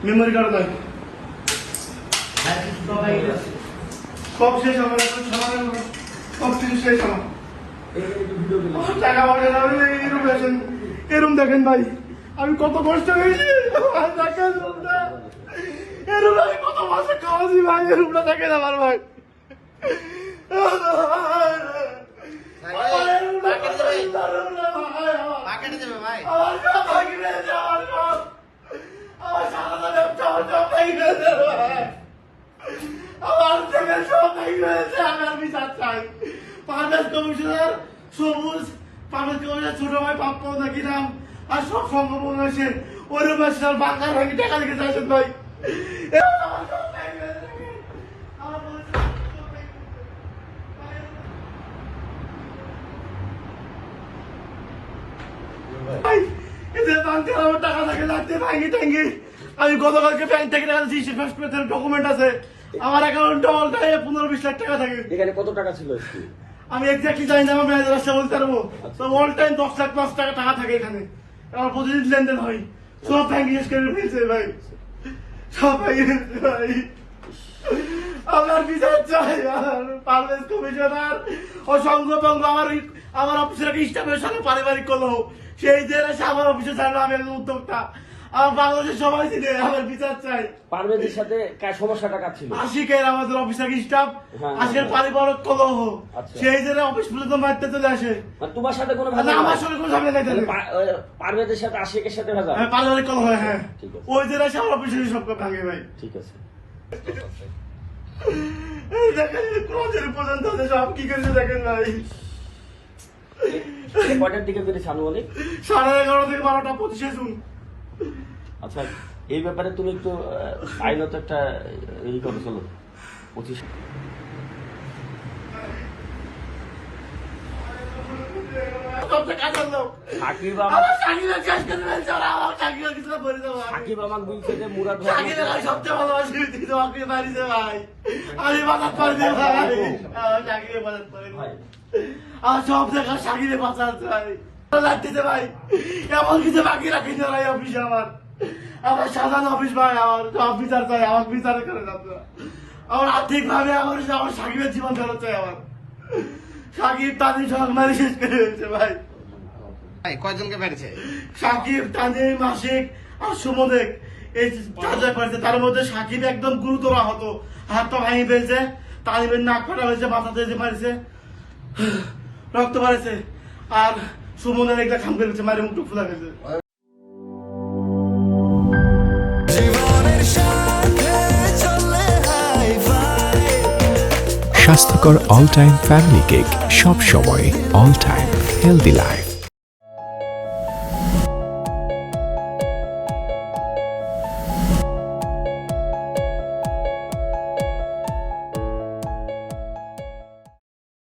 Memory card নাই সব শেষ আমার সব কিছু শেষ আমার টাকা পয়সা এরম দেখেন ভাই আমি কত কষ্ট হয়েছি দেখেন এরম আমি কত মাসে খাওয়াছি ভাই এরমটা দেখেন আমার ভাই আমার থেকে সব হয়েছে আমার বিচার চাই পারভেজ কমিশনার সবুজ পারভেজ কমিশনার ছোট ভাই পাপ্প নাকি নাম আর সব সম্ভব হয়েছে ওই রূপেশ্বর বাংলার ভাঙি টাকা লিখে চাইছেন ভাই টাকা থাকে লাগতে ভাঙি টাঙ্গি আমি গতকালকে ব্যাংক থেকে টাকা দিচ্ছি ডকুমেন্ট আছে আমার অ্যাকাউন্টে অল টাইম 15-20 লাখ টাকা থাকে এখানে কত টাকা ছিল আমি এক্স্যাক্টলি জানি না আমার ম্যানেজার আসলে বলতে পারবো তো অল টাইম 10 লাখ প্লাস টাকা থাকে এখানে আমার প্রতিদিন লেনদেন হয় সব ব্যাংক ইউজ করে ফেলছে ভাই সব ব্যাংক ভাই আমার বিচার চাই আর পারভেজ কমিশনার ও সংঘবঙ্গ আমার অফিসের স্টাফের সাথে পারিবারিক কলহ সেই জেলে আমার অফিসে চাইলো আমি একজন উদ্যোক্তা আমার বাংলাদেশের সবাই চিনে আমার বিচার চাই পারভেজের সাথে সমস্যাটা কার ছিল আশিকের আমাদের অফিসার স্টাফ আজকের পারিবারিক কলহ সেই জেলে অফিস পর্যন্ত মারতে চলে আসে তোমার সাথে কোনো আমার সঙ্গে কোনো ঝামেলা নাই পারভেজের সাথে আশিকের সাথে পারিবারিক কলহ হ্যাঁ ওই জেলে এসে আমার অফিসের সবকে ভাঙে ভাই ঠিক আছে দেখেন ক্রোজের পর্যন্ত সব কি করেছে দেখেন ভাই কয়টার দিকে বেরিয়েছে আনুমানিক 11:30 থেকে 12টা 25 জুন আচ্ছা এই ব্যাপারে তুমি একটু আইনত একটা ই করো চলো 25 সাকিব আমাকে বলছে যে মুরাদ ভাই সবচেয়ে ভালোবাসি ভাই আমি বাজার করে দিই ভাই ভাই আর সব জায়গা সাকিরে বাঁচার চাই লাগতেছে ভাই এমন কিছু বাকি রাখি না ভাই অফিসে আমার সাধারণ অফিস ভাই আমার সব বিচার চাই আমার বিচার করে আপনারা আমার আর্থিক ভাবে আমার সাকিবের জীবন ফেরত চাই আমার সাকিব তাদের সব মারি শেষ করে ফেলছে ভাই কয়জনকে মেরেছে সাকিব তানজিম মাসিক আর সুমদেক এই চারজন মারছে তার মধ্যে সাকিব একদম গুরুতর আহত হাতটা ভাঙি ফেলছে তালিমের নাক ফাটা হয়েছে মাথাতে যে মারিছে রক্ত বাড়েছে আর সুমনের একটা খাম ফেলছে মারি মুখ ফুলা ফেলছে স্বাস্থ্যকর অল টাইম ফ্যামিলি কেক সব সময় অল টাইম হেলদি লাইফ।